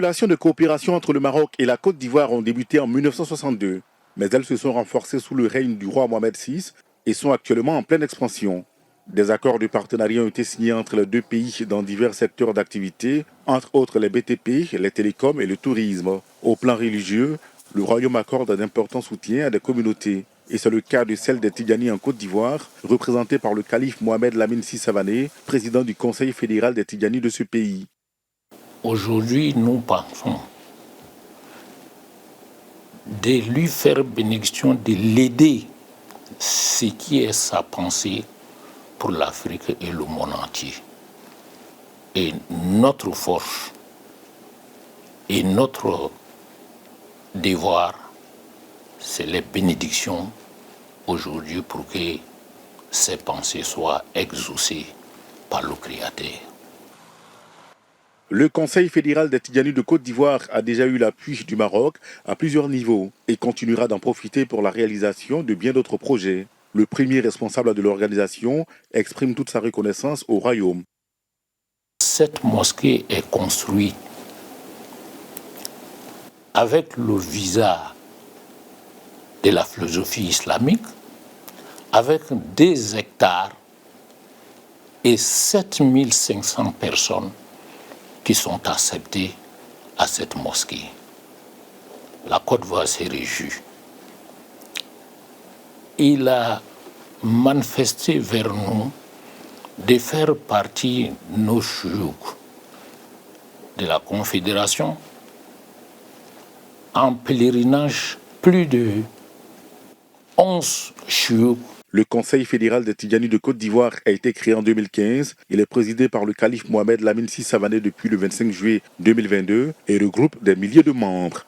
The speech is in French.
relations de coopération entre le Maroc et la Côte d'Ivoire ont débuté en 1962, mais elles se sont renforcées sous le règne du roi Mohamed VI et sont actuellement en pleine expansion. Des accords de partenariat ont été signés entre les deux pays dans divers secteurs d'activité, entre autres les BTP, les télécoms et le tourisme. Au plan religieux, le royaume accorde un important soutien à des communautés. Et c'est le cas de celle des Tidjani en Côte d'Ivoire, représentée par le calife Mohamed Lamine Sy Savané, président du Conseil fédéral des Tidjani de ce pays. Aujourd'hui, nous pensons de lui faire bénédiction, de l'aider, ce qui est sa pensée pour l'Afrique et le monde entier. Et notre force et notre devoir, c'est les bénédictions aujourd'hui pour que ces pensées soient exaucées par le Créateur. Le Conseil fédéral des Tidjani de Côte d'Ivoire a déjà eu l'appui du Maroc à plusieurs niveaux et continuera d'en profiter pour la réalisation de bien d'autres projets. Le premier responsable de l'organisation exprime toute sa reconnaissance au royaume. Cette mosquée est construite avec le visa de la philosophie islamique, avec 2 hectares et 7500 personnes qui sont acceptées à cette mosquée. La Côte d'Ivoire se réjouit. Il a manifesté vers nous de faire partie de nos chouïouks de la Confédération en pèlerinage plus de 11 chouïouks. Le Conseil fédéral des Tidjani de Côte d'Ivoire a été créé en 2015. Il est présidé par le calife Mohamed Lamine Sy Savané depuis le 25 juillet 2022 et regroupe des milliers de membres.